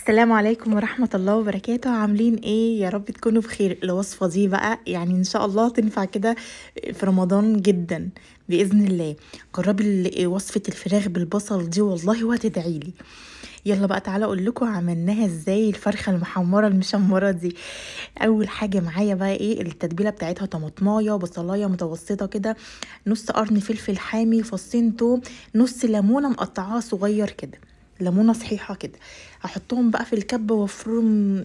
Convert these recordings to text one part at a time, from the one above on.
السلام عليكم ورحمة الله وبركاته. عاملين ايه؟ يا رب تكونوا بخير. الوصفة دي بقى يعني ان شاء الله تنفع كده في رمضان جدا بإذن الله. جربي وصفة الفراخ بالبصل دي والله وهتدعيلي. يلا بقى تعالى اقول لكم عملناها ازاي. الفرخة المحمرة المشمرة دي، اول حاجة معايا بقى ايه التتبيلة بتاعتها: طماطمايه وبصلايه متوسطة كده، نص قرن فلفل حامي، فصين توم، نص ليمونة مقطعاها صغير كده، ليمونه صحيحه كده. هحطهم بقى في الكب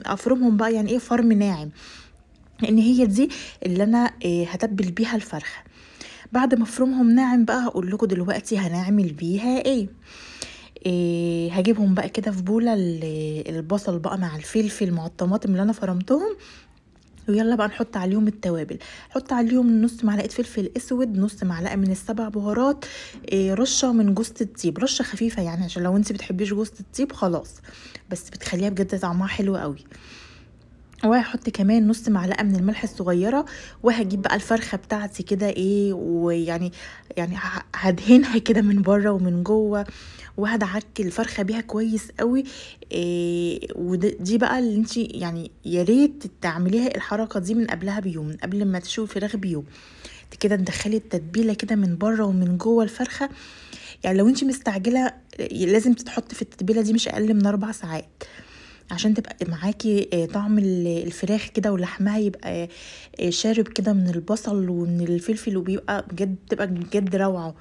افرمهم بقى، يعني ايه فرم ناعم، لان هي دي اللي انا هتبل بيها الفرخه. بعد ما افرمهم ناعم بقى هقول لكم دلوقتي هنعمل بيها إيه. هجيبهم بقى كده في بوله، البصل بقى مع الفلفل مع الطماطم اللي انا فرمتهم، ويلا بقى نحط عليهم التوابل. حط عليهم نص معلقه فلفل اسود، نص معلقه من السبع بهارات، رشه من جوز الطيب، رشه خفيفه يعني عشان لو انت بتحبيش جوز الطيب خلاص، بس بتخليها بجد طعمها حلو قوي. وهحط كمان نص معلقه من الملح الصغيره. وهجيب بقى الفرخه بتاعتي كده ايه، ويعني هدهنها كده من بره ومن جوه، وهدعك الفرخه بيها كويس قوي. ودي بقى اللي انت يعني يا ريت تعمليها الحركه دي من قبلها بيوم، من قبل ما تشوي الفراخ بيوم كده تدخلي التتبيله كده من بره ومن جوه الفرخه. يعني لو انت مستعجله لازم تتحط في التتبيله دي مش اقل من 4 ساعات، عشان تبقى معاكي طعم الفراخ كده، ولحمها يبقى شارب كده من البصل ومن الفلفل، وبيبقى بجد بتبقى بجد روعه.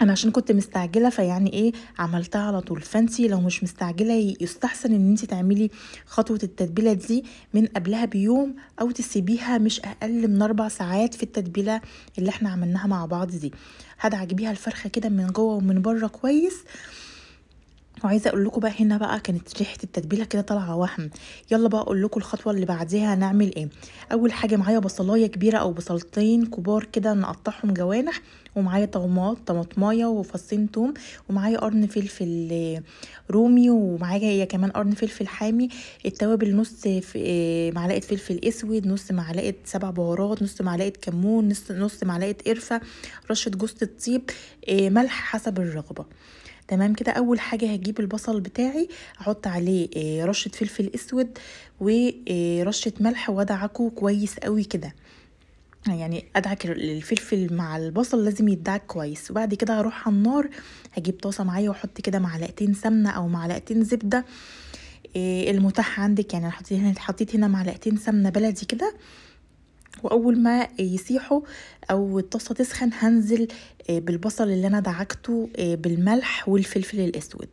انا عشان كنت مستعجله فيعني ايه عملتها على طول. فانتي لو مش مستعجله يستحسن ان انتي تعملي خطوه التتبيله دي من قبلها بيوم، او تسيبيها مش اقل من 4 ساعات في التتبيله اللي احنا عملناها مع بعض دي. هدعك بيها الفرخه كده من جوه ومن بره كويس. وعايزه اقول لكم بقى هنا بقى كانت ريحه التتبيله كده طالعه وهم. يلا بقى اقول لكم الخطوه اللي بعديها هنعمل ايه. اول حاجه معايا بصلايه كبيره او بصلتين كبار كده نقطعهم جوانح، ومعايا طماطمايه وفصين توم، ومعايا قرن فلفل رومي، ومعايا هي كمان قرن فلفل حامي. التوابل نص معلقه فلفل اسود، نص معلقه سبع بهارات، نص معلقه كمون، نص معلقه قرفه، رشه جوز الطيب، ملح حسب الرغبه. تمام كده. اول حاجه هجيب البصل بتاعي احط عليه رشه فلفل اسود ورشه ملح، وادعكه كويس قوي كده. يعني ادعك الفلفل مع البصل لازم يدعك كويس. وبعد كده هروح على النار، هجيب طاسه معايا واحط كده معلقتين سمنه او معلقتين زبده، المتاح عندك. يعني حطيت هنا معلقتين سمنه بلدي كده. واول ما يسيحوا او الطاسه تسخن هنزل بالبصل اللي انا دعكته بالملح والفلفل الاسود،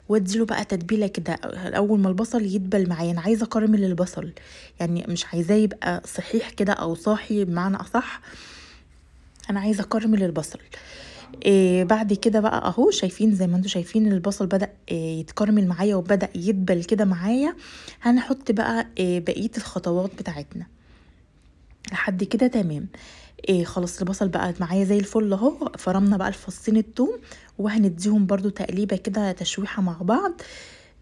واديله بقى تتبيله كده. اول ما البصل يدبل معايا، انا عايزه اكرمل البصل، يعني مش عايزاه يبقى صحيح كده او صاحي بمعنى اصح، انا عايزه اكرمل البصل. بعد كده بقى اهو شايفين زي ما انتم شايفين البصل بدأ يتكرمل معايا وبدأ يدبل كده معايا. هنحط بقى بقيه الخطوات بتاعتنا لحد كده. تمام. خلاص البصل بقى معايا زي الفل اهو. فرمنا بقى الفصين التوم، وهنديهم برضو تقليبه كده تشويحه مع بعض.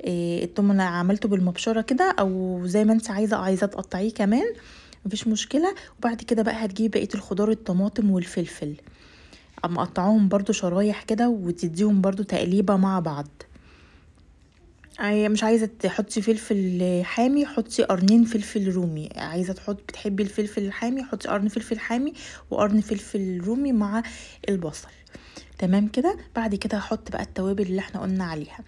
التوم انا عملته بالمبشره كده، او زي ما انت عايزه تقطعيه كمان مفيش مشكله. وبعد كده بقى هتجيبي بقيه الخضار، الطماطم والفلفل، اما قطعوهم برضو شرايح كده، وتديهم برضو تقليبه مع بعض. مش عايزه تحطي فلفل حامي حطي قرنين فلفل رومي، عايزه بتحبي الفلفل الحامي حطي قرن فلفل حامي وقرن فلفل رومي مع البصل. تمام كده. بعد كده هحط بقى التوابل اللي احنا قلنا عليها.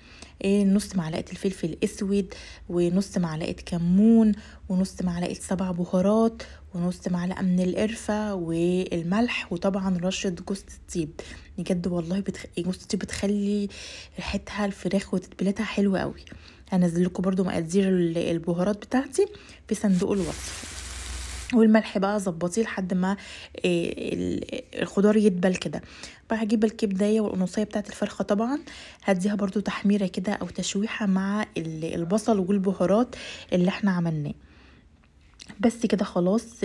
نص معلقه الفلفل الاسود، ونص معلقه كمون، ونص معلقه سبع بهارات، ونص معلقه من القرفه والملح، وطبعا رشه جوز الطيب. بجد والله جوز الطيب بتخلي ريحتها الفراخ وتتبيلتها حلوه قوي. هنزل لكم برضو مقادير البهارات بتاعتي في صندوق الوصف. والملح بقى ظبطيه لحد ما الخضار يدبل كده. بقى هجيب الكبدايه والقنوصيه بتاعت الفرخه، طبعا هديها برضو تحميره كده او تشويحه مع البصل والبهارات اللي احنا عملناه. بس كده خلاص.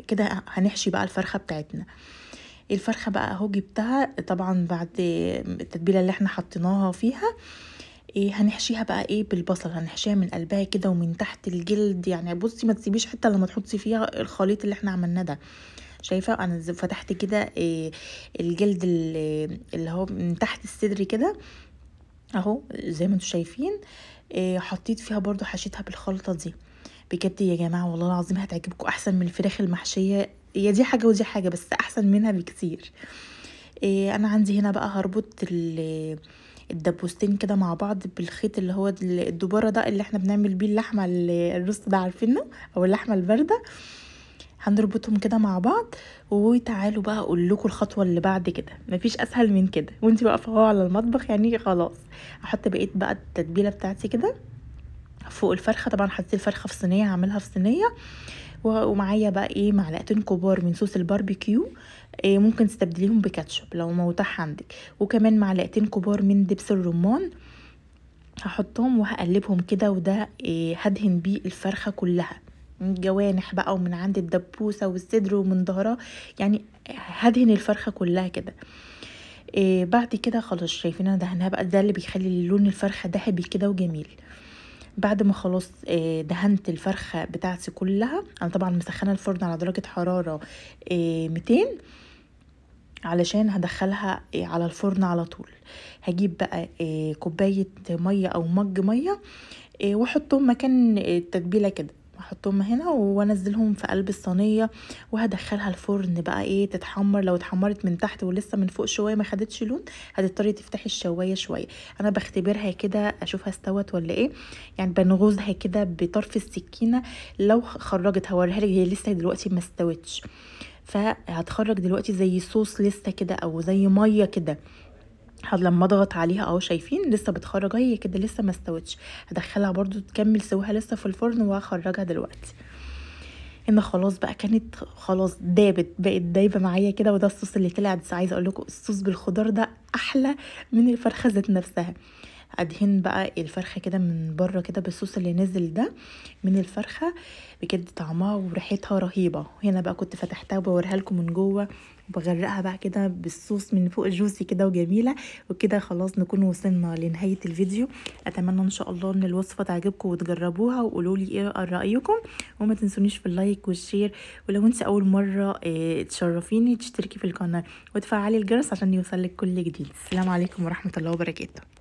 كده هنحشي بقى الفرخه بتاعتنا. الفرخه بقى اهو جبتها طبعا بعد التتبيله اللي احنا حطيناها فيها. هنحشيها بقى بالبصل، هنحشيها من قلبها كده ومن تحت الجلد. يعني بصي ما تسيبيش حته لما تحطي فيها الخليط اللي احنا عملناه ده. شايفه انا فتحت كده الجلد اللي هو من تحت الصدر كده اهو زي ما انتم شايفين. حطيت فيها برضو، حشيتها بالخلطه دي. بجد يا جماعه والله العظيم هتعجبكم، احسن من الفراخ المحشيه. هي دي حاجه ودي حاجه، بس احسن منها بكتير. انا عندي هنا بقى هربط الدبوستين كده مع بعض بالخيط اللي هو الدبارة ده، اللي احنا بنعمل بيه اللحمة الروست ده، عارفينه، او اللحمة الباردة. هنربطهم كده مع بعض. وتعالوا بقى اقول لكم الخطوه اللي بعد كده، مفيش اسهل من كده. وانتي واقفه اهو على المطبخ يعني خلاص. احط بقيه بقى التتبيله بتاعتي كده فوق الفرخه. طبعا حطيت الفرخه في صينيه، هعملها في صينيه. ومعايا بقى ايه، معلقتين كبار من صوص الباربيكيو. ممكن تستبدليهم بكاتشب لو متاح عندك. وكمان معلقتين كبار من دبس الرمان. هحطهم وهقلبهم كده. وده هدهن بيه الفرخه كلها، من الجوانح بقى ومن عند الدبوسه والصدر ومن ظهرها، يعني هدهن الفرخه كلها كده. بعد كده خلاص، شايفين انا دهنها بقى، ده اللي بيخلي لون الفرخه ذهبي كده وجميل. بعد ما خلاص دهنت الفرخه بتاعتي كلها، انا طبعا مسخنه الفرن على درجه حراره 200 علشان هدخلها على الفرن على طول. هجيب بقى كوبايه ميه او مج ميه، واحطهم مكان التتبيله كده، هحطهم هنا وانزلهم في قلب الصينيه. وهدخلها الفرن بقى تتحمر. لو اتحمرت من تحت ولسه من فوق شويه ما خدتش لون، هتضطري تفتحي الشوايه شويه. انا بختبرها كده اشوفها استوت ولا ايه، يعني بنغزها كده بطرف السكينه. لو خرجت هوريها لك، هي لسه دلوقتي ما استوتش، فهتخرج دلوقتي زي صوص لسه كده او زي ميه كده. لما اضغط عليها اهو، شايفين لسه بتخرج، هي كده لسه ما استوتش. هدخلها برضو تكمل سواها لسه في الفرن وهخرجها دلوقتي. هنا خلاص بقى، كانت خلاص دابت، بقت دايبه معايا كده. وده الصوص اللي طلع. بس عايزه اقول لكم الصوص بالخضار ده احلى من الفرخه ذات نفسها. ادهن بقى الفرخه كده من بره كده بالصوص اللي نزل ده من الفرخه. بجد طعمها وريحتها رهيبه. هنا بقى كنت فتحتها وبوريها لكم من جوه، وبغرقها بقى كده بالصوص من فوق، جوسي كده وجميله. وكده خلاص نكون وصلنا لنهايه الفيديو. اتمنى ان شاء الله ان الوصفه تعجبكم وتجربوها وقولوا لي ايه رايكم. وما تنسونيش في اللايك والشير. ولو انت اول مره تشرفيني، تشتركي في القناه وتفعلي الجرس عشان يوصلك كل جديد. السلام عليكم ورحمه الله وبركاته.